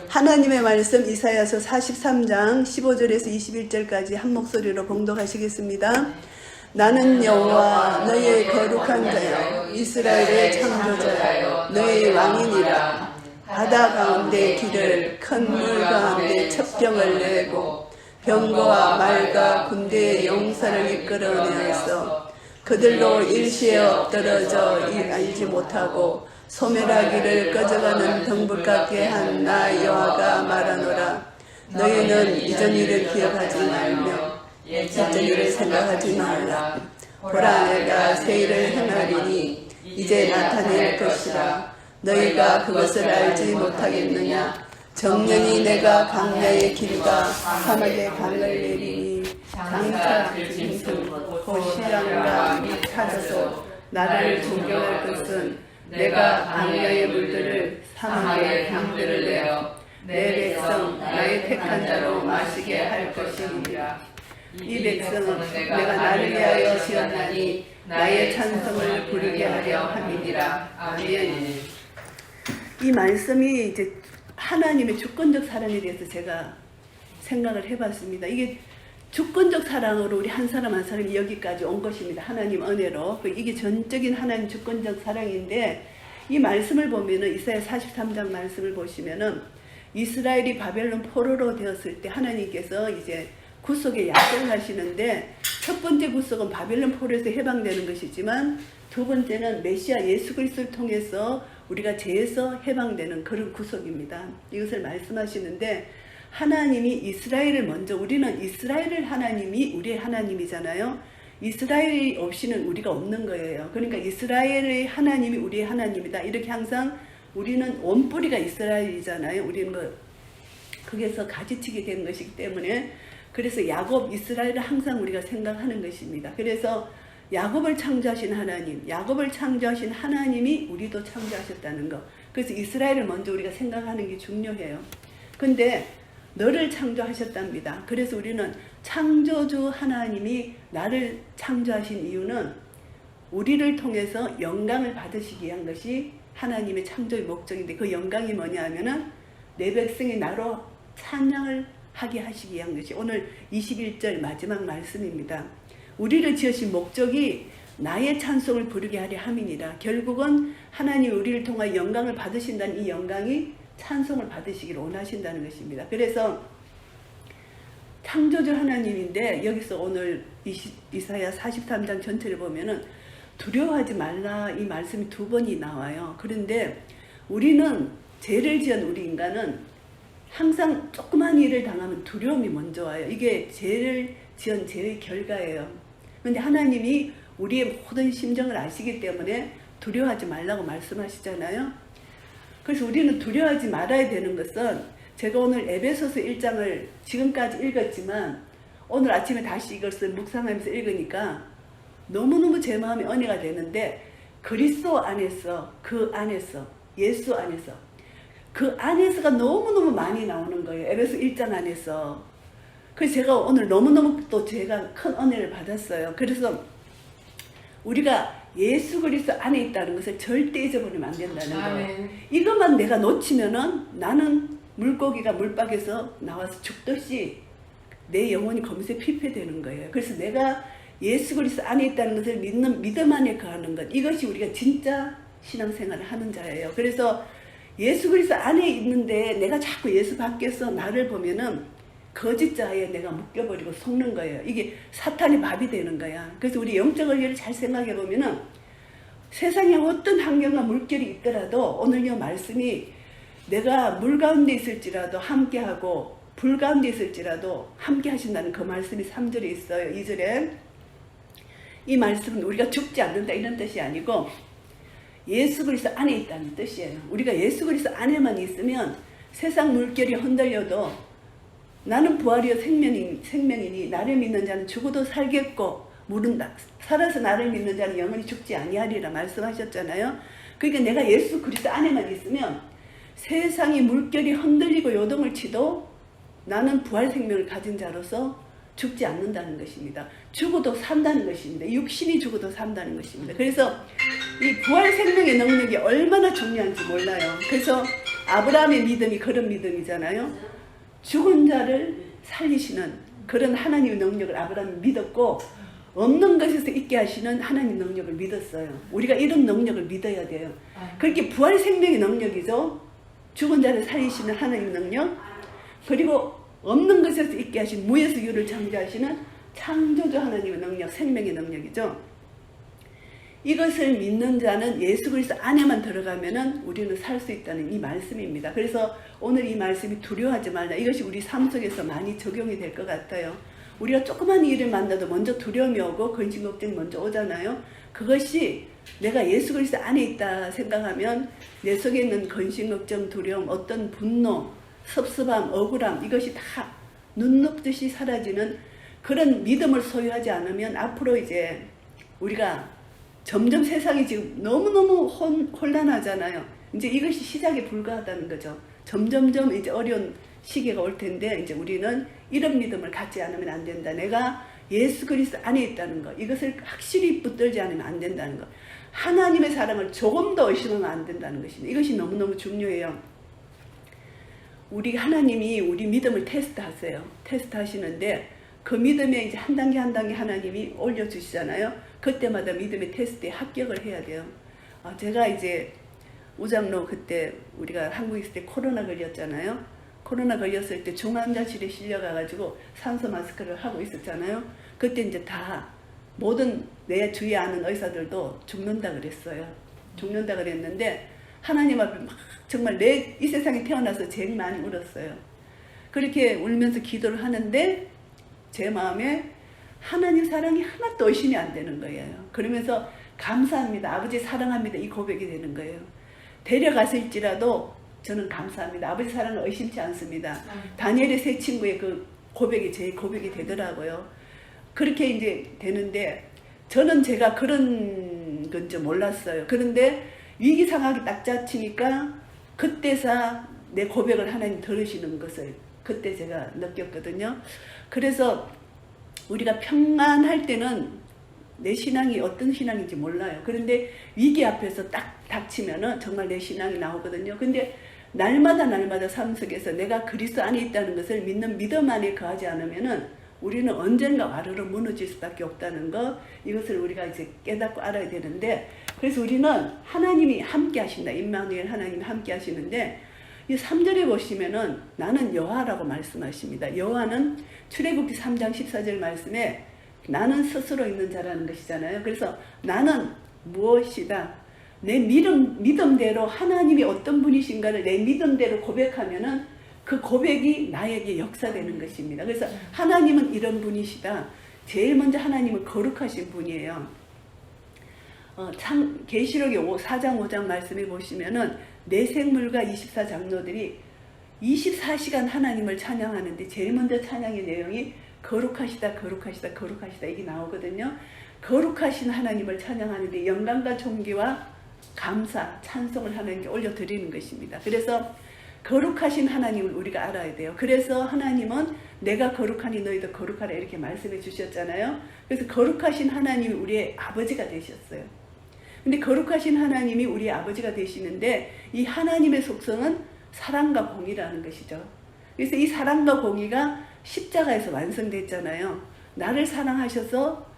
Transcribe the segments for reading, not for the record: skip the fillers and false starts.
하나님의 말씀 이사야서 43장 15절에서 21절까지 한 목소리로 봉독하시겠습니다. 나는 여호와 너희의 거룩한 자여 이스라엘의 창조자여 너희의 왕이니라. 바다 가운데 길을 큰 물 가운데 첩경을 내고 병거와 말과 군대의 용사를 이끌어내어서 그들로 일시에 엎드러져 알지 못하고 소멸하기를 꺼져가는 등불 같게 한 나 여호와가 말하노라. 너희는 이전 일을 기억하지 말며 옛전 일을 생각하지 말라. 보라 내가 새 일을 행하리니 이제 나타낼 것이라. 너희가 그것을 알지 못하겠느냐. 정년이 내가 강야의 길과 사막의 강을 내리니 장차 짐승 고시랑과 및 찾아서 나를 존경할 것은 내가 강야의 물들을 사막의 강들을 내어 내 백성 나의 택한 자로 마시게 할 것이니라. 이 백성은 내가 나를 위하여 지었나니 나의 찬송을 부르게 하려 함이니라. 아멘. 이 말씀이 이제 하나님의 주권적 사랑에 대해서 제가 생각을 해봤습니다. 이게 주권적 사랑으로 우리 한 사람 한 사람이 여기까지 온 것입니다. 하나님 은혜로. 이게 전적인 하나님 주권적 사랑인데, 이 말씀을 보면은 이사야 43장 말씀을 보시면은 이스라엘이 바벨론 포로로 되었을 때 하나님께서 이제 구속의 약속을 하시는데, 첫 번째 구속은 바벨론 포로에서 해방되는 것이지만 두 번째는 메시아 예수 그리스도를 통해서 우리가 죄에서 해방되는 그런 구속입니다. 이것을 말씀하시는데, 하나님이 이스라엘을 먼저, 우리는 이스라엘을 하나님이 우리의 하나님이잖아요. 이스라엘이 없이는 우리가 없는 거예요. 그러니까 이스라엘의 하나님이 우리의 하나님이다. 이렇게 항상 우리는 원뿌리가 이스라엘이잖아요. 우리는 거기에서 가지치게 된 것이기 때문에, 그래서 야곱, 이스라엘을 항상 우리가 생각하는 것입니다. 그래서 야곱을 창조하신 하나님, 야곱을 창조하신 하나님이 우리도 창조하셨다는 것. 그래서 이스라엘을 먼저 우리가 생각하는 게 중요해요. 근데 너를 창조하셨답니다. 그래서 우리는 창조주 하나님이 나를 창조하신 이유는 우리를 통해서 영광을 받으시기 위한 것이 하나님의 창조의 목적인데, 그 영광이 뭐냐 하면은 내 백성이 나로 찬양을 하게 하시기 위한 것이 오늘 21절 마지막 말씀입니다. 우리를 지으신 목적이 나의 찬송을 부르게 하려 함이니라. 결국은 하나님이 우리를 통하여 영광을 받으신다는 이 영광이 찬송을 받으시기를 원하신다는 것입니다. 그래서 창조주 하나님인데, 여기서 오늘 이사야 43장 전체를 보면은 두려워하지 말라 이 말씀이 두 번이 나와요. 그런데 우리는, 죄를 지은 우리 인간은 항상 조그만 일을 당하면 두려움이 먼저 와요. 이게 죄를 지은 죄의 결과예요. 그런데 하나님이 우리의 모든 심정을 아시기 때문에 두려워하지 말라고 말씀하시잖아요. 그래서 우리는 두려워하지 말아야 되는 것은, 제가 오늘 에베소서 1장을 지금까지 읽었지만 오늘 아침에 다시 이것을 묵상하면서 읽으니까 너무너무 제 마음에 은혜가 되는데, 그리스도 안에서, 그 안에서, 예수 안에서, 그 안에서가 너무너무 많이 나오는 거예요. 에베소 1장 안에서. 그래서 제가 오늘 너무너무 또 제가 큰 은혜를 받았어요. 그래서 우리가 예수 그리스도 안에 있다는 것을 절대 잊어버리면 안 된다는 거예요. 이것만 내가 놓치면은 나는 물고기가 물박에서 나와서 죽듯이 내 영혼이 검새 피폐되는 거예요. 그래서 내가 예수 그리스도 안에 있다는 것을 믿는 믿음 안에 거하는 것, 이것이 우리가 진짜 신앙생활을 하는 자예요. 그래서 예수 그리스도 안에 있는데 내가 자꾸 예수 밖에서 나를 보면은 거짓자에 내가 묶여버리고 속는 거예요. 이게 사탄의 밥이 되는 거야. 그래서 우리 영적 원리를 잘 생각해 보면은 세상에 어떤 환경과 물결이 있더라도 오늘 이 말씀이 내가 물 가운데 있을지라도 함께하고 불 가운데 있을지라도 함께 하신다는 그 말씀이 3절에 있어요. 2절에 이 말씀은 우리가 죽지 않는다 이런 뜻이 아니고 예수 그리스도 안에 있다는 뜻이에요. 우리가 예수 그리스도 안에만 있으면 세상 물결이 흔들려도 나는 부활이요 생명이니 나를 믿는 자는 죽어도 살겠고 살아서 나를 믿는 자는 영원히 죽지 아니하리라 말씀하셨잖아요. 그러니까 내가 예수 그리스도 안에만 있으면 세상이 물결이 흔들리고 요동을 치도 나는 부활 생명을 가진 자로서 죽지 않는다는 것입니다. 죽어도 산다는 것입니다. 육신이 죽어도 산다는 것입니다. 그래서 이 부활 생명의 능력이 얼마나 중요한지 몰라요. 그래서 아브라함의 믿음이 그런 믿음이잖아요. 죽은 자를 살리시는 그런 하나님의 능력을 아브라함이 믿었고, 없는 것에서 있게 하시는 하나님 능력을 믿었어요. 우리가 이런 능력을 믿어야 돼요. 그렇게 부활 생명의 능력이죠. 죽은 자를 살리시는 하나님 능력, 그리고 없는 것에서 있게 하신 무에서 유를 창조하시는 창조주 하나님의 능력, 생명의 능력이죠. 이것을 믿는 자는 예수 그리스도 안에만 들어가면은 우리는 살 수 있다는 이 말씀입니다. 그래서 오늘 이 말씀이 두려워하지 말라. 이것이 우리 삶 속에서 많이 적용이 될 것 같아요. 우리가 조그만 일을 만나도 먼저 두려움이 오고 근심 걱정이 먼저 오잖아요. 그것이 내가 예수 그리스도 안에 있다 생각하면 내 속에 있는 근심 걱정, 두려움, 어떤 분노, 섭섭함, 억울함, 이것이 다 눈높듯이 사라지는 그런 믿음을 소유하지 않으면 앞으로 이제 우리가 점점 세상이 지금 너무너무 혼란하잖아요. 이제 이것이 시작에 불과하다는 거죠. 점점점 이제 어려운 시기가 올 텐데 이제 우리는 이런 믿음을 갖지 않으면 안 된다. 내가 예수 그리스도 안에 있다는 것, 이것을 확실히 붙들지 않으면 안 된다는 것, 하나님의 사랑을 조금 더 의심하면 안 된다는 것입니다. 이것이 너무너무 중요해요. 우리 하나님이 우리 믿음을 테스트하세요. 테스트하시는데 그 믿음에 이제 한 단계 한 단계 하나님이 올려주시잖아요. 그때마다 믿음의 테스트에 합격을 해야 돼요. 제가 이제 우장로 그때 우리가 한국에 있을 때 코로나 걸렸잖아요. 코로나 걸렸을 때 중환자실에 실려가가지고 산소 마스크를 하고 있었잖아요. 그때 이제 다 모든 내 주위에 아는 의사들도 죽는다 그랬어요. 죽는다 그랬는데 하나님 앞에 막 정말 내 이 세상에 태어나서 제일 많이 울었어요. 그렇게 울면서 기도를 하는데 제 마음에 하나님 사랑이 하나도 의심이 안 되는 거예요. 그러면서 감사합니다. 아버지 사랑합니다. 이 고백이 되는 거예요. 데려갔을지라도 저는 감사합니다. 아버지 사랑을 의심치 않습니다. 다니엘의 세 친구의 그 고백이 제 고백이 되더라고요. 그렇게 이제 되는데 저는 제가 그런 건지 몰랐어요. 그런데 위기 상황이 딱 잡히니까 그때서 내 고백을 하나님 들으시는 것을 그때 제가 느꼈거든요. 그래서 우리가 평안할 때는 내 신앙이 어떤 신앙인지 몰라요. 그런데 위기 앞에서 딱 닥치면은 정말 내 신앙이 나오거든요. 근데 날마다 삶 속에서 내가 그리스도 안에 있다는 것을 믿는 믿음 안에 거하지 않으면은 우리는 언젠가 와르르 무너질 수밖에 없다는 것, 이것을 우리가 이제 깨닫고 알아야 되는데, 그래서 우리는 하나님이 함께 하신다. 임마누엘 하나님이 함께 하시는데 이 3절에 보시면은 나는 여호와라고 말씀하십니다. 여호와는 출애굽기 3장 14절 말씀에 나는 스스로 있는 자라는 것이잖아요. 그래서 나는 무엇이다. 내 믿음대로 하나님이 어떤 분이신가를 내 믿음대로 고백하면은 그 고백이 나에게 역사되는 것입니다. 그래서 하나님은 이런 분이시다. 제일 먼저 하나님은 거룩하신 분이에요. 계시록의 4장 5장 말씀에 보시면은 내 생물과 24장로들이 24시간 하나님을 찬양하는데 제일 먼저 찬양의 내용이 거룩하시다 거룩하시다 거룩하시다 이게 나오거든요. 거룩하신 하나님을 찬양하는데 영광과 존귀와 감사, 찬송을 하나님께 올려드리는 것입니다. 그래서 거룩하신 하나님을 우리가 알아야 돼요. 그래서 하나님은 내가 거룩하니 너희도 거룩하라 이렇게 말씀해 주셨잖아요. 그래서 거룩하신 하나님이 우리의 아버지가 되셨어요. 근데 거룩하신 하나님이 우리의 아버지가 되시는데 이 하나님의 속성은 사랑과 공의라는 것이죠. 그래서 이 사랑과 공의가 십자가에서 완성됐잖아요. 나를 사랑하셔서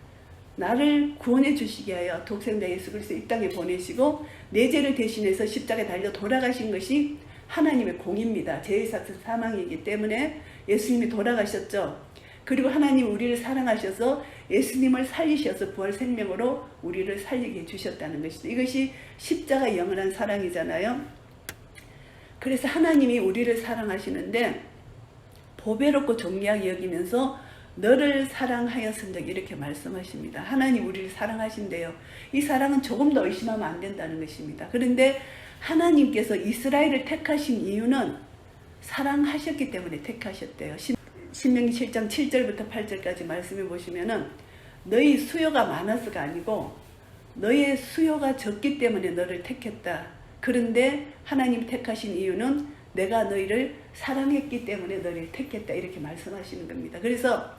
나를 구원해 주시게 하여 독생자 예수 그리스도 이 땅에 보내시고 내 죄를 대신해서 십자가에 달려 돌아가신 것이 하나님의 공입니다. 죄의 삭은 사망이기 때문에 예수님이 돌아가셨죠. 그리고 하나님 우리를 사랑하셔서 예수님을 살리셔서 부활 생명으로 우리를 살리게 해주셨다는 것이죠. 이것이 십자가의 영원한 사랑이잖아요. 그래서 하나님이 우리를 사랑하시는데 보배롭고 존귀하게 여기면서 너를 사랑하였은즉 이렇게 말씀하십니다. 하나님 우리를 사랑하신대요. 이 사랑은 조금 더 의심하면 안 된다는 것입니다. 그런데 하나님께서 이스라엘을 택하신 이유는 사랑하셨기 때문에 택하셨대요. 신명기 7장 7절부터 8절까지 말씀해 보시면은 너희 수요가 많아서가 아니고 너의 수요가 적기 때문에 너를 택했다. 그런데 하나님 택하신 이유는 내가 너희를 사랑했기 때문에 너희를 택했다. 이렇게 말씀하시는 겁니다. 그래서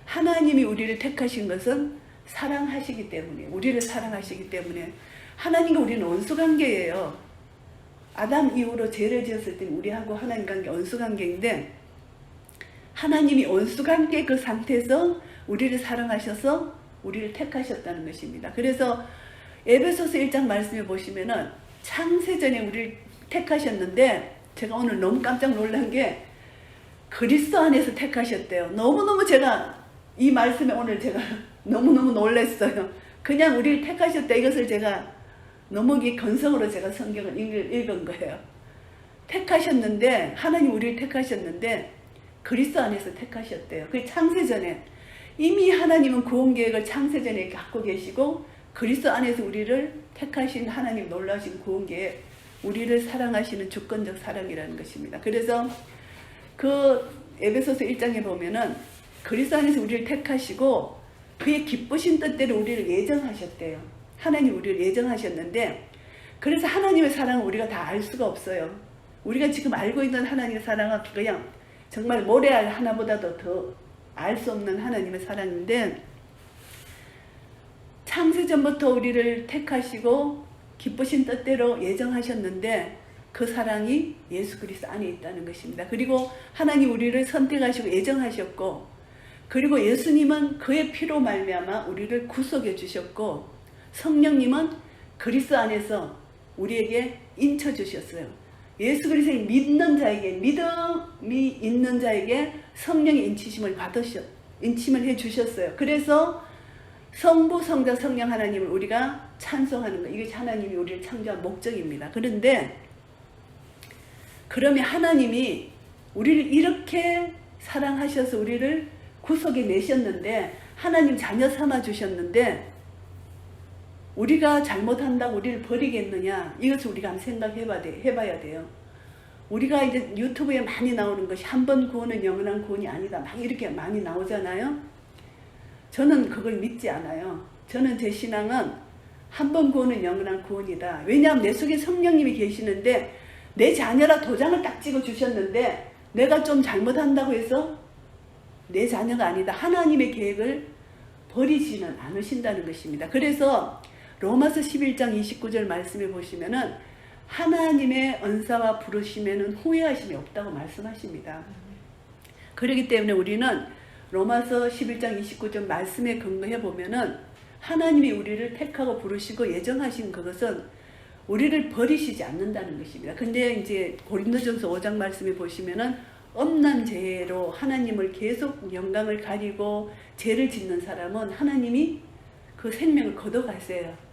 하나님이 우리를 택하신 것은 사랑하시기 때문에, 우리를 사랑하시기 때문에. 하나님과 우리는 원수관계예요. 아담 이후로 죄를 지었을 때 우리하고 하나님 관계 원수 관계인데 하나님이 원수 관계 그 상태에서 우리를 사랑하셔서 우리를 택하셨다는 것입니다. 그래서 에베소서 1장 말씀해 보시면은 창세전에 우리를 택하셨는데 제가 오늘 너무 깜짝 놀란 게 그리스도 안에서 택하셨대요. 너무너무 제가 이 말씀에 오늘 제가 너무너무 놀랐어요. 그냥 우리를 택하셨다 이것을 제가 너무 건성으로 제가 성경을 읽은 거예요. 택하셨는데 하나님 우리를 택하셨는데 그리스도 안에서 택하셨대요. 그 창세전에 이미 하나님은 구원계획을 창세전에 갖고 계시고 그리스도 안에서 우리를 택하신 하나님 놀라신 구원계획, 우리를 사랑하시는 주권적 사랑이라는 것입니다. 그래서 그 에베소서 1장에 보면은 그리스도 안에서 우리를 택하시고 그의 기쁘신 뜻대로 우리를 예정하셨대요. 하나님 우리를 예정하셨는데 그래서 하나님의 사랑은 우리가 다 알 수가 없어요. 우리가 지금 알고 있는 하나님의 사랑은 그냥 정말 모래알 하나보다도 더 알 수 없는 하나님의 사랑인데 창세전부터 우리를 택하시고 기쁘신 뜻대로 예정하셨는데 그 사랑이 예수 그리스도 안에 있다는 것입니다. 그리고 하나님 우리를 선택하시고 예정하셨고 그리고 예수님은 그의 피로 말미암아 우리를 구속해 주셨고 성령님은 그리스도 안에서 우리에게 인쳐 주셨어요. 예수 그리스도를 믿는 자에게 믿음이 있는 자에게 성령의 인침을 해 주셨어요. 그래서 성부, 성자, 성령 하나님을 우리가 찬송하는 것, 이게 하나님이 우리를 창조한 목적입니다. 그런데 그러면 하나님이 우리를 이렇게 사랑하셔서 우리를 구속해 내셨는데 하나님 자녀 삼아 주셨는데 우리가 잘못한다고 우리를 버리겠느냐, 이것을 우리가 한번 생각해봐야 돼요. 우리가 이제 유튜브에 많이 나오는 것이 한 번 구원은 영원한 구원이 아니다 막 이렇게 많이 나오잖아요. 저는 그걸 믿지 않아요. 저는 제 신앙은 한 번 구원은 영원한 구원이다. 왜냐하면 내 속에 성령님이 계시는데 내 자녀라 도장을 딱 찍어 주셨는데 내가 좀 잘못한다고 해서 내 자녀가 아니다. 하나님의 계획을 버리지는 않으신다는 것입니다. 그래서 로마서 11장 29절 말씀해 보시면은 하나님의 은사와 부르심에는 후회하심이 없다고 말씀하십니다. 그렇기 때문에 우리는 로마서 11장 29절 말씀에 근거해 보면은 하나님이 우리를 택하고 부르시고 예정하신 그것은 우리를 버리시지 않는다는 것입니다. 근데 이제 고린도전서 5장 말씀에 보시면은 엄난 죄로 하나님을 계속 영광을 가리고 죄를 짓는 사람은 하나님이 그 생명을 걷어가세요.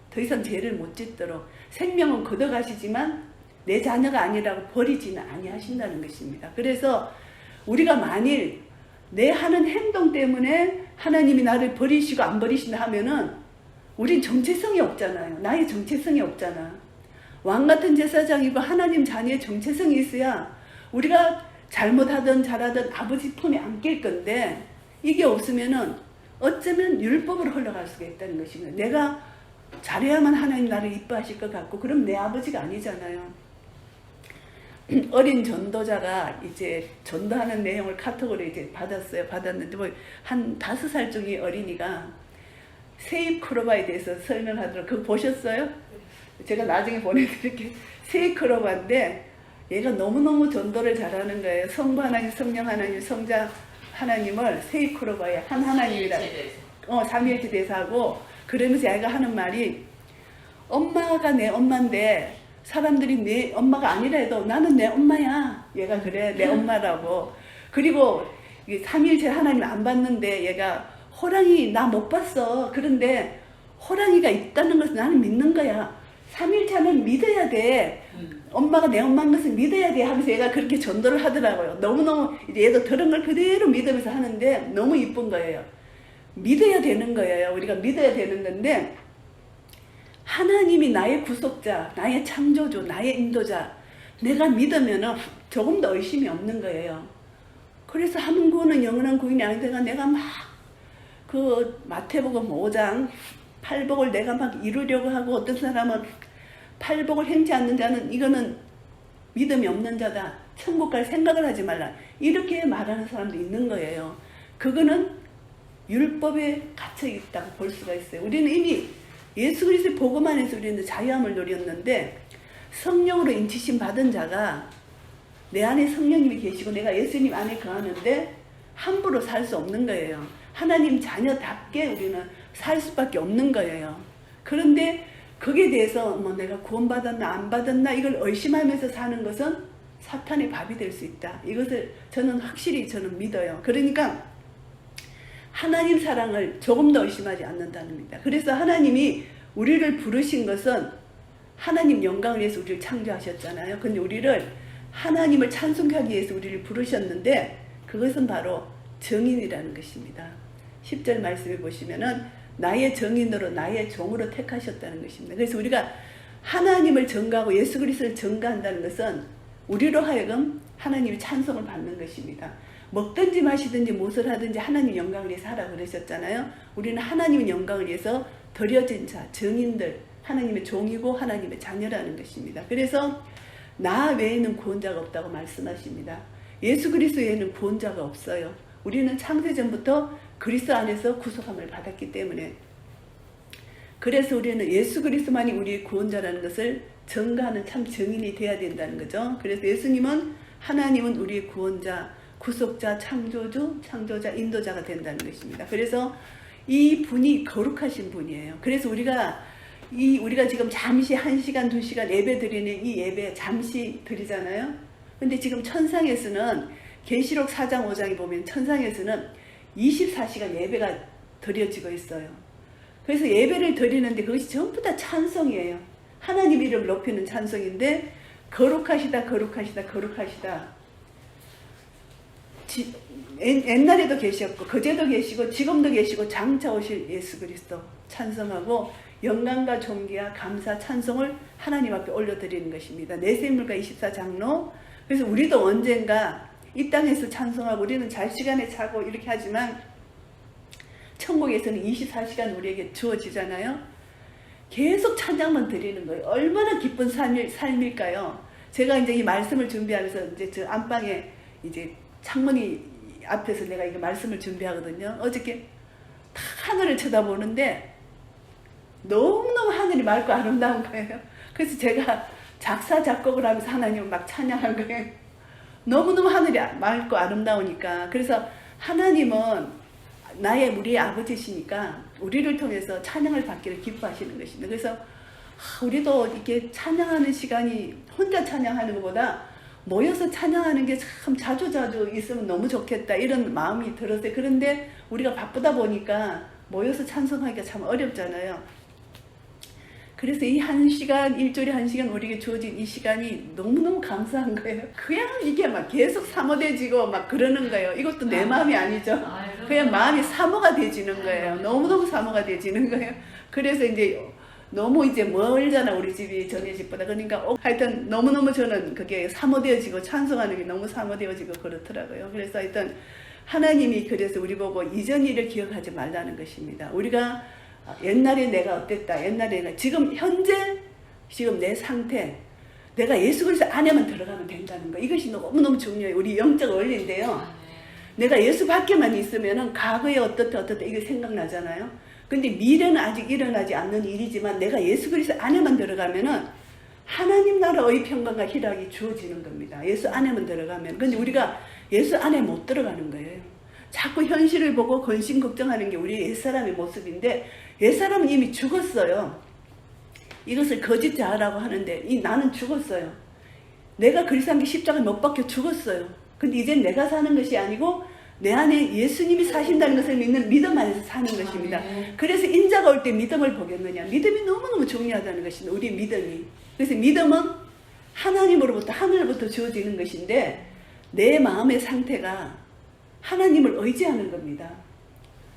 더 이상 죄를 못 짓도록 생명은 걷어가시지만 내 자녀가 아니라고 버리지는 아니하신다는 것입니다. 그래서 우리가 만일 내 하는 행동 때문에 하나님이 나를 버리시고 안 버리신다 하면은 우린 정체성이 없잖아요. 나의 정체성이 없잖아. 왕같은 제사장이고 하나님 자녀의 정체성이 있어야 우리가 잘못하든 잘하든 아버지 품에 안길 건데 이게 없으면은 어쩌면 율법으로 흘러갈 수가 있다는 것입니다. 내가 잘해야만 하나님 나를 이뻐하실 것 같고 그럼 내 아버지가 아니잖아요. 어린 전도자가 이제 전도하는 내용을 카톡으로 이제 받았는데 뭐 한 5살 중의 어린이가 세입 크로바에 대해서 설명하더라고요. 그거 보셨어요? 제가 나중에 보내드릴게요. 세입 크로바인데 얘가 너무너무 전도를 잘하는 거예요. 성부 하나님, 성령 하나님, 성자 하나님을 세입 크로바에 한 하나님이라 삼위일체 대사하고 그러면서 얘가 하는 말이 엄마가 내 엄마인데 사람들이 내 엄마가 아니라 해도 나는 내 엄마야. 얘가 그래. 내 엄마라고. 그리고 삼위일체 하나님 안 봤는데 얘가 호랑이 나 못 봤어. 그런데 호랑이가 있다는 것을 나는 믿는 거야. 삼위일체는 믿어야 돼. 엄마가 내 엄마인 것을 믿어야 돼 하면서 얘가 그렇게 전도를 하더라고요. 너무너무 이제 얘도 들은 걸 그대로 믿으면서 하는데 너무 이쁜 거예요. 믿어야 되는 거예요. 우리가 믿어야 되는 건데 하나님이 나의 구속자, 나의 창조주, 나의 인도자 내가 믿으면 조금 더 의심이 없는 거예요. 그래서 한 구원은 영원한 구원이 아니다가 내가 막 그 마태복음 5장 팔복을 내가 막 이루려고 하고 어떤 사람은 팔복을 행치 않는 자는 이거는 믿음이 없는 자다. 천국 갈 생각을 하지 말라. 이렇게 말하는 사람도 있는 거예요. 그거는 율법에 갇혀 있다고 볼 수가 있어요. 우리는 이미 예수 그리스도의 복음 안에서 우리는 자유함을 누렸는데 성령으로 인치심 받은 자가 내 안에 성령님이 계시고 내가 예수님 안에 거하는데 함부로 살 수 없는 거예요. 하나님 자녀답게 우리는 살 수밖에 없는 거예요. 그런데 거기에 대해서 뭐 내가 구원받았나 안 받았나 이걸 의심하면서 사는 것은 사탄의 밥이 될 수 있다. 이것을 저는 확실히 믿어요. 그러니까 하나님 사랑을 조금도 의심하지 않는다는 겁니다. 그래서 하나님이 우리를 부르신 것은 하나님 영광을 위해서 우리를 창조하셨잖아요. 근데 우리를 하나님을 찬송하기 위해서 우리를 부르셨는데 그것은 바로 정인이라는 것입니다. 10절 말씀에 보시면은 나의 정인으로 나의 종으로 택하셨다는 것입니다. 그래서 우리가 하나님을 전가하고 예수 그리스도를 전가한다는 것은 우리로 하여금 하나님의 찬송을 받는 것입니다. 먹든지 마시든지 무엇을 하든지 하나님 영광을 위해서 하라 그러셨잖아요. 우리는 하나님의 영광을 위해서 드려진 자, 정인들, 하나님의 종이고 하나님의 자녀라는 것입니다. 그래서 나 외에는 구원자가 없다고 말씀하십니다. 예수 그리스도 외에는 구원자가 없어요. 우리는 창세전부터 그리스도 안에서 구속함을 받았기 때문에 그래서 우리는 예수 그리스도만이 우리의 구원자라는 것을 전가하는 참 정인이 돼야 된다는 거죠. 그래서 예수님은 하나님은 우리의 구원자, 구속자, 창조주, 창조자, 인도자가 된다는 것입니다. 그래서 이 분이 거룩하신 분이에요. 그래서 우리가 지금 잠시 1시간, 2시간 예배 드리는 이 예배 잠시 드리잖아요. 근데 지금 천상에서는 계시록 4장, 5장에 보면 천상에서는 24시간 예배가 드려지고 있어요. 그래서 예배를 드리는데 그것이 전부 다 찬송이에요. 하나님 이름을 높이는 찬송인데 거룩하시다, 거룩하시다, 거룩하시다. 옛날에도 계셨고 그제도 계시고 지금도 계시고 장차 오실 예수 그리스도 찬송하고 영광과 존귀와 감사 찬송을 하나님 앞에 올려드리는 것입니다. 내세율과 24장로. 그래서 우리도 언젠가 이 땅에서 찬송하고 우리는 잘 시간에 자고 이렇게 하지만 천국에서는 24시간 우리에게 주어지잖아요. 계속 찬양만 드리는 거예요. 얼마나 기쁜 삶일까요? 제가 이제 이 말씀을 준비하면서 이제 저 안방에 이제 창문이 앞에서 내가 이거 말씀을 준비하거든요. 어저께 탁 하늘을 쳐다보는데 너무너무 하늘이 맑고 아름다운 거예요. 그래서 제가 작사 작곡을 하면서 하나님을 막 찬양한 거예요. 너무너무 하늘이 맑고 아름다우니까. 그래서 하나님은 우리의 아버지시니까 우리를 통해서 찬양을 받기를 기뻐하시는 것입니다. 그래서 우리도 이렇게 찬양하는 시간이 혼자 찬양하는 것보다 모여서 찬양하는 게 참 자주자주 있으면 너무 좋겠다 이런 마음이 들었어요. 그런데 우리가 바쁘다 보니까 모여서 찬송하기가 참 어렵잖아요. 그래서 이 1시간, 일주일에 1시간 우리에게 주어진 이 시간이 너무너무 감사한 거예요. 그냥 이게 막 계속 사모돼지고 막 그러는 거예요. 이것도 내 마음이 아니죠. 그냥 마음이 사모가 돼지는 거예요. 너무너무 사모가 돼지는 거예요. 그래서 이제 너무 이제 멀잖아 우리 집이 전에 집보다. 그러니까 하여튼 너무너무 저는 그게 사모되어지고 찬송하는 게 너무 사모되어지고 그렇더라고요. 그래서 하여튼 하나님이 그래서 우리 보고 이전 일을 기억하지 말라는 것입니다. 우리가 옛날에 내가 어땠다, 옛날에 지금 현재 지금 내 상태, 내가 예수 그리스도 안에만 들어가면 된다는 거, 이것이 너무너무 중요해요. 우리 영적 원리인데요. 내가 예수 밖에만 있으면은 과거에 어떻다 이게 생각나잖아요. 근데 미래는 아직 일어나지 않는 일이지만 내가 예수 그리스도 안에만 들어가면은 하나님 나라의 평강과 희락이 주어지는 겁니다. 예수 안에만 들어가면. 근데 우리가 예수 안에 못 들어가는 거예요. 자꾸 현실을 보고 근심 걱정하는 게 우리 옛사람의 모습인데 옛사람은 이미 죽었어요. 이것을 거짓 자아라고 하는데 나는 죽었어요. 내가 그리스도의 십자가에 못 박혀 죽었어요. 근데 이제 내가 사는 것이 아니고 내 안에 예수님이 사신다는 것을 믿는 믿음 안에서 사는 것입니다. 그래서 인자가 올 때 믿음을 보겠느냐. 믿음이 너무너무 중요하다는 것입니다. 우리 믿음이. 그래서 믿음은 하나님으로부터 하늘로부터 주어지는 것인데 내 마음의 상태가 하나님을 의지하는 겁니다.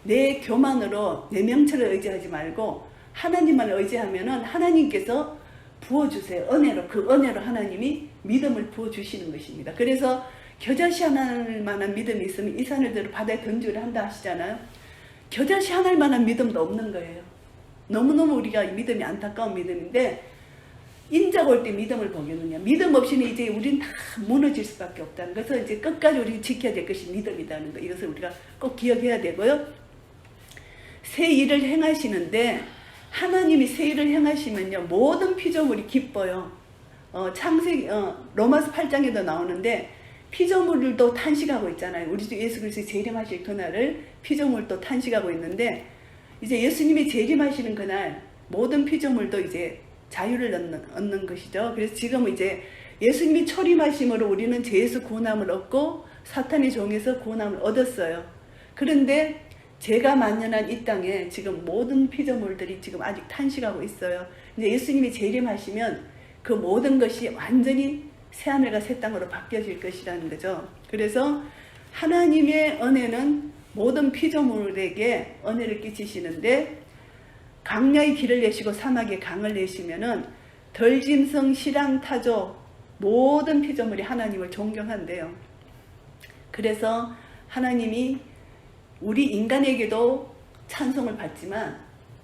내 교만으로 내 명철을 의지하지 말고 하나님만 의지하면은 하나님께서 부어주세요. 은혜로. 그 은혜로 하나님이 믿음을 부어주시는 것입니다. 그래서 겨자씨 하나할 만한 믿음이 있으면 이 산을 들어 바다에 던지려 한다 하시잖아요. 겨자씨 하나할 만한 믿음도 없는 거예요. 너무너무 우리가 믿음이 안타까운 믿음인데 인자가 올 때 믿음을 보겠느냐. 믿음 없이는 이제 우리는 다 무너질 수밖에 없다는 것을 이제 끝까지 우리가 지켜야 될 것이 믿음이라는 거. 이것을 우리가 꼭 기억해야 되고요. 새 일을 행하시는데 하나님이 새 일을 행하시면요 모든 피조물이 기뻐요. 로마서 8장에도 나오는데 피조물도 탄식하고 있잖아요. 우리 주 예수 그리스도의 재림하실 그날을 피조물도 탄식하고 있는데 이제 예수님이 재림하시는 그날 모든 피조물도 이제 자유를 얻는 것이죠. 그래서 지금 이제 예수님이 초림하심으로 우리는 죄에서 구원함을 얻고 사탄의 종에서 구원함을 얻었어요. 그런데 죄가 만연한 이 땅에 지금 모든 피조물들이 지금 아직 탄식하고 있어요. 이제 예수님이 재림하시면 그 모든 것이 완전히 새하늘과 새 땅으로 바뀌어질 것이라는 거죠. 그래서 하나님의 은혜는 모든 피조물에게 은혜를 끼치시는데 강야의 길을 내시고 사막에 강을 내시면은 덜짐승, 시랑, 타조 모든 피조물이 하나님을 존경한대요. 그래서 하나님이 우리 인간에게도 찬송을 받지만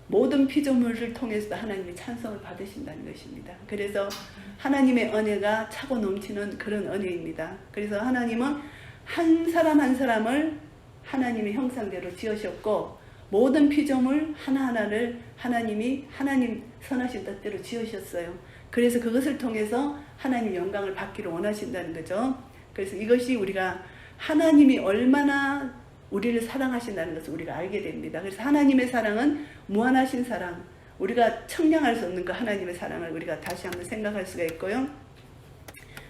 모든 피조물을 통해서도 하나님이 찬송을 받으신다는 것입니다. 그래서 하나님의 은혜가 차고 넘치는 그런 은혜입니다. 그래서 하나님은 한 사람 한 사람을 하나님의 형상대로 지으셨고 모든 피조물 하나하나를 하나님이 하나님 선하신 뜻대로 지으셨어요. 그래서 그것을 통해서 하나님 영광을 받기를 원하신다는 거죠. 그래서 이것이 우리가 하나님이 얼마나 우리를 사랑하신다는 것을 우리가 알게 됩니다. 그래서 하나님의 사랑은 무한하신 사랑, 우리가 청량할 수 없는 그 하나님의 사랑을 우리가 다시 한번 생각할 수가 있고요.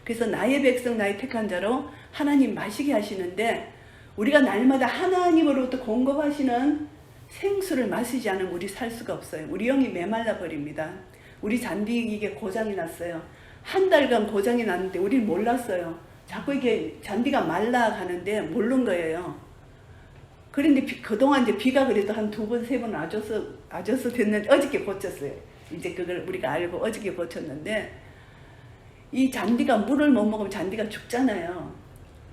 그래서 나의 백성, 나의 택한 자로 하나님 마시게 하시는데 우리가 날마다 하나님으로부터 공급하시는 생수를 마시지 않으면 우리 살 수가 없어요. 우리 영이 메말라 버립니다. 우리 잔디 이게 고장이 났어요. 한 달간 고장이 났는데 우리는 몰랐어요. 자꾸 이게 잔디가 말라가는데 모른 거예요. 그런데 그동안 이제 비가 그래도 한 2번, 3번 와줘서 됐는데 어저께 고쳤어요. 이제 그걸 우리가 알고 어저께 고쳤는데 이 잔디가 물을 못 먹으면 잔디가 죽잖아요.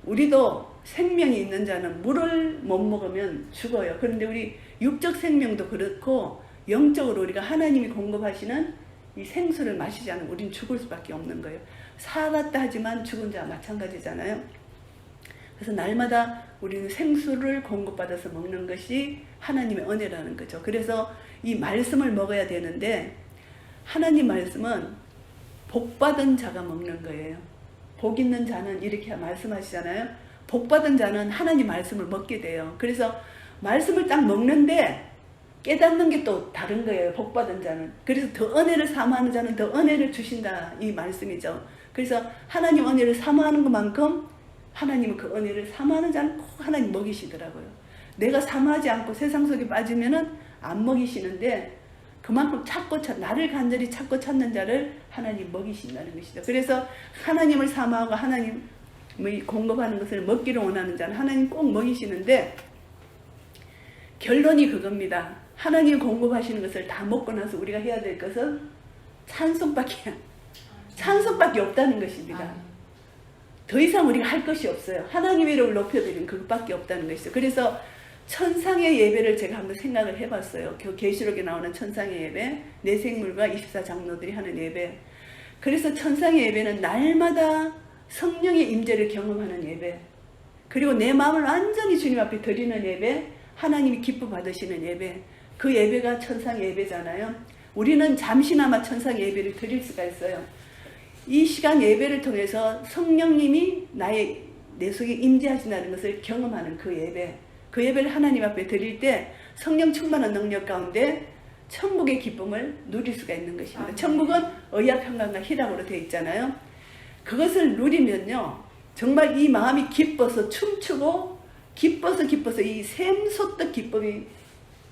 우리도 생명이 있는 자는 물을 못 먹으면 죽어요. 그런데 우리 육적 생명도 그렇고 영적으로 우리가 하나님이 공급하시는 이 생수를 마시지 않으면 우리는 죽을 수밖에 없는 거예요. 살았다 하지만 죽은 자와 마찬가지잖아요. 그래서 날마다 우리는 생수를 공급받아서 먹는 것이 하나님의 은혜라는 거죠. 그래서 이 말씀을 먹어야 되는데 하나님 말씀은 복받은 자가 먹는 거예요. 복 있는 자는 이렇게 말씀하시잖아요. 복받은 자는 하나님 말씀을 먹게 돼요. 그래서 말씀을 딱 먹는데 깨닫는 게 또 다른 거예요. 복받은 자는. 그래서 더 은혜를 사모하는 자는 더 은혜를 주신다 이 말씀이죠. 그래서 하나님 은혜를 사모하는 것만큼 하나님은 그 은혜를 사모하는 자는 꼭 하나님 먹이시더라고요. 내가 사모하지 않고 세상 속에 빠지면은 안 먹이시는데 그만큼 나를 간절히 찾고 찾는 자를 하나님 먹이신다는 것이죠. 그래서 하나님을 사모하고 하나님의 공급하는 것을 먹기를 원하는 자는 하나님 꼭 먹이시는데 결론이 그겁니다. 하나님 공급하시는 것을 다 먹고 나서 우리가 해야 될 것은 찬송밖에 없다는 것입니다. 더 이상 우리가 할 것이 없어요. 하나님의 이름을 높여드리는 그것밖에 없다는 것이죠. 그래서 천상의 예배를 제가 한번 생각을 해봤어요. 계시록에 나오는 천상의 예배, 내 생물과 24장로들이 하는 예배. 그래서 천상의 예배는 날마다 성령의 임재를 경험하는 예배, 그리고 내 마음을 완전히 주님 앞에 드리는 예배, 하나님이 기뻐 받으시는 예배, 그 예배가 천상의 예배잖아요. 우리는 잠시나마 천상의 예배를 드릴 수가 있어요. 이 시간 예배를 통해서 성령님이 내 속에 임재하신다는 것을 경험하는 그 예배, 그 예배를 하나님 앞에 드릴 때 성령 충만한 능력 가운데 천국의 기쁨을 누릴 수가 있는 것입니다. 천국은 의와 평강과 희락으로 되어 있잖아요. 그것을 누리면요, 정말 이 마음이 기뻐서 춤추고 기뻐서 이 샘솟듯 기쁨이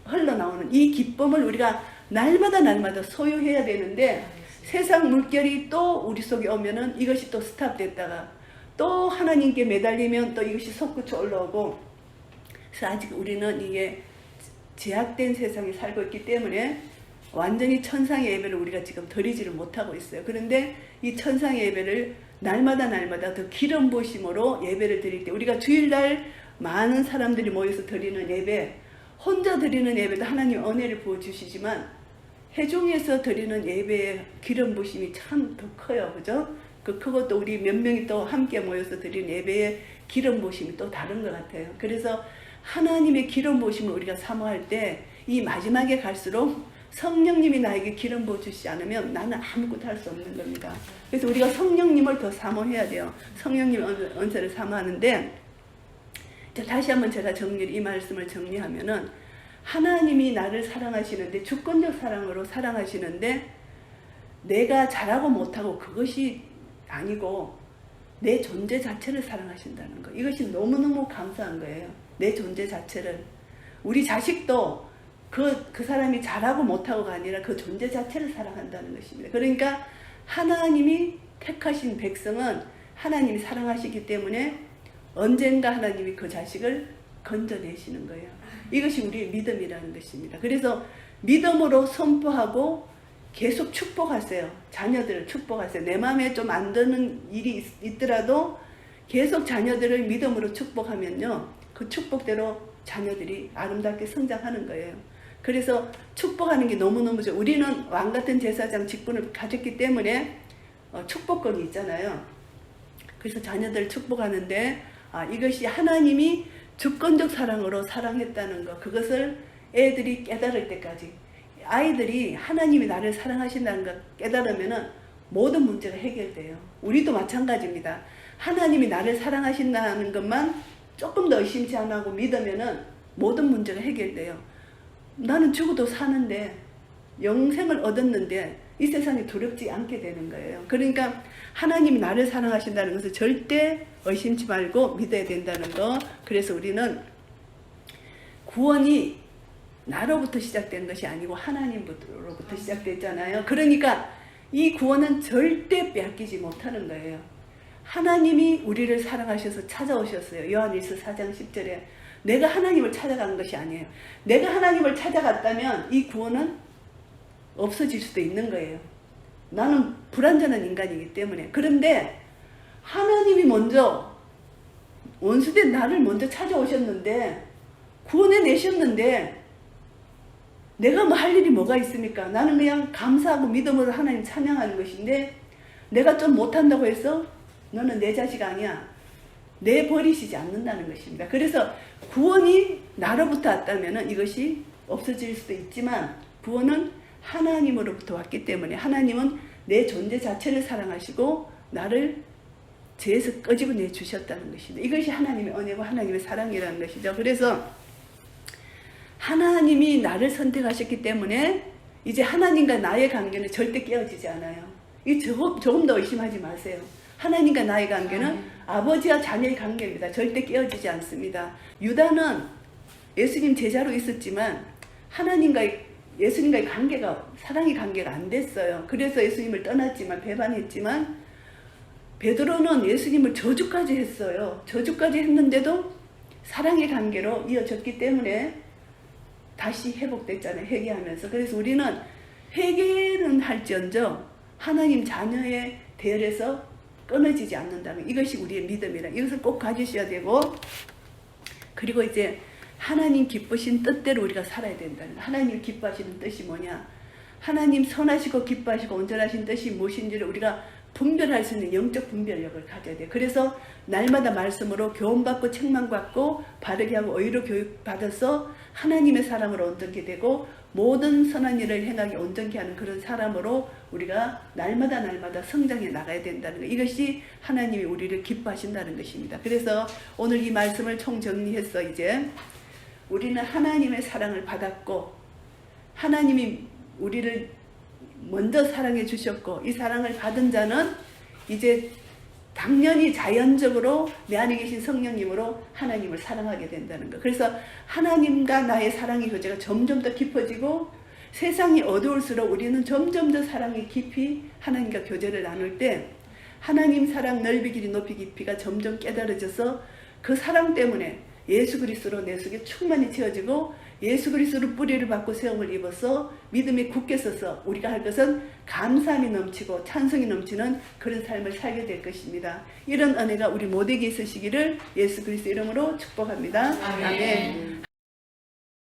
흘러나오는 이 기쁨을 우리가 날마다 소유해야 되는데, 세상 물결이 또 우리 속에 오면은 이것이 또 스탑됐다가 또 하나님께 매달리면 또 이것이 솟구쳐 올라오고, 그래서 아직 우리는 이게 제약된 세상에 살고 있기 때문에 완전히 천상의 예배를 우리가 지금 드리지를 못하고 있어요. 그런데 이 천상의 예배를 날마다 더 기름 부으심으로 예배를 드릴 때, 우리가 주일날 많은 사람들이 모여서 드리는 예배, 혼자 드리는 예배도 하나님 은혜를 부어주시지만 회중에서 드리는 예배의 기름 부으심이 참 더 커요. 그죠? 그 크고 또 우리 몇 명이 또 함께 모여서 드리는 예배의 기름 부으심이 또 다른 것 같아요. 그래서 하나님의 기름 부으심을 우리가 사모할 때 이 마지막에 갈수록 성령님이 나에게 기름 부어주시지 않으면 나는 아무것도 할 수 없는 겁니다. 그래서 우리가 성령님을 더 사모해야 돼요. 성령님 은혜를 사모하는데, 자, 다시 한번 제가 이 말씀을 정리하면은, 하나님이 나를 사랑하시는데, 주권적 사랑으로 사랑하시는데, 내가 잘하고 못하고 그것이 아니고 내 존재 자체를 사랑하신다는 거. 이것이 너무너무 감사한 거예요. 내 존재 자체를. 우리 자식도 그 사람이 잘하고 못하고가 아니라 그 존재 자체를 사랑한다는 것입니다. 그러니까 하나님이 택하신 백성은 하나님이 사랑하시기 때문에 언젠가 하나님이 그 자식을 건져내시는 거예요. 이것이 우리의 믿음이라는 것입니다. 그래서 믿음으로 선포하고 계속 축복하세요. 자녀들을 축복하세요. 내 마음에 좀 안 드는 일이 있더라도 계속 자녀들을 믿음으로 축복하면요, 그 축복대로 자녀들이 아름답게 성장하는 거예요. 그래서 축복하는 게 너무너무 좋아요. 우리는 왕같은 제사장 직분을 가졌기 때문에 축복권이 있잖아요. 그래서 자녀들을 축복하는데, 이것이 하나님이 주권적 사랑으로 사랑했다는 것, 그것을 애들이 깨달을 때까지, 아이들이 하나님이 나를 사랑하신다는 걸 깨달으면은 모든 문제가 해결돼요. 우리도 마찬가지입니다. 하나님이 나를 사랑하신다는 것만 조금 더 의심치 안 하고 믿으면은 모든 문제가 해결돼요. 나는 죽어도 사는데, 영생을 얻었는데 이 세상이 두렵지 않게 되는 거예요. 그러니까 하나님이 나를 사랑하신다는 것을 절대 의심치 말고 믿어야 된다는 거. 그래서 우리는 구원이 나로부터 시작된 것이 아니고 하나님으로부터 시작됐잖아요. 그러니까 이 구원은 절대 빼앗기지 못하는 거예요. 하나님이 우리를 사랑하셔서 찾아오셨어요. 요한일서 4장 10절에 내가 하나님을 찾아간 것이 아니에요. 내가 하나님을 찾아갔다면 이 구원은 없어질 수도 있는 거예요. 나는 불완전한 인간이기 때문에. 그런데 하나님이 먼저 원수된 나를 먼저 찾아오셨는데, 구원해 내셨는데 내가 뭐 할 일이 뭐가 있습니까? 나는 그냥 감사하고 믿음으로 하나님 찬양하는 것인데, 내가 좀 못한다고 해서 너는 내 자식 아니야, 내버리시지 않는다는 것입니다. 그래서 구원이 나로부터 왔다면 이것이 없어질 수도 있지만, 구원은 하나님으로부터 왔기 때문에 하나님은 내 존재 자체를 사랑하시고 나를 죄에서 끄집어내 주셨다는 것입니다. 이것이 하나님의 은혜고 하나님의 사랑이라는 것이죠. 그래서 하나님이 나를 선택하셨기 때문에 이제 하나님과 나의 관계는 절대 깨어지지 않아요. 이 조금 더 의심하지 마세요. 하나님과 나의 관계는 아버지와 자녀의 관계입니다. 절대 깨어지지 않습니다. 유다는 예수님 제자로 있었지만 예수님과의 관계가, 사랑의 관계가 안 됐어요. 그래서 예수님을 떠났지만, 배반했지만, 베드로는 예수님을 저주까지 했어요. 저주까지 했는데도 사랑의 관계로 이어졌기 때문에 다시 회복됐잖아요. 회개하면서. 그래서 우리는 회개는 할지언정 하나님 자녀의 대열에서 끊어지지 않는다는, 이것이 우리의 믿음이라, 이것을 꼭 가지셔야 되고, 그리고 이제 하나님 기쁘신 뜻대로 우리가 살아야 된다는 거예요. 하나님 기뻐하시는 뜻이 뭐냐? 하나님 선하시고 기뻐하시고 온전하신 뜻이 무엇인지를 우리가 분별할 수 있는 영적 분별력을 가져야 돼요. 그래서 날마다 말씀으로 교훈받고 책망받고 바르게 하고 의로 교육받아서 하나님의 사람으로 온전케 되고 모든 선한 일을 행하게 온전케 하는 그런 사람으로 우리가 날마다 성장해 나가야 된다는 것. 이것이 하나님이 우리를 기뻐하신다는 것입니다. 그래서 오늘 이 말씀을 총정리해서 이제 우리는 하나님의 사랑을 받았고, 하나님이 우리를 먼저 사랑해 주셨고, 이 사랑을 받은 자는 이제 당연히 자연적으로 내 안에 계신 성령님으로 하나님을 사랑하게 된다는 것. 그래서 하나님과 나의 사랑의 교제가 점점 더 깊어지고, 세상이 어두울수록 우리는 점점 더 사랑이 깊이 하나님과 교제를 나눌 때 하나님 사랑 넓이 길이 높이 깊이가 점점 깨달아져서 그 사랑 때문에 예수 그리스도로 내 속에 충만히 채워지고, 예수 그리스도로 뿌리를 받고 세움을 입어서 믿음이 굳게 서서 우리가 할 것은 감사함이 넘치고 찬송이 넘치는 그런 삶을 살게 될 것입니다. 이런 은혜가 우리 모두에게 있으시기를 예수 그리스도 이름으로 축복합니다. 아멘.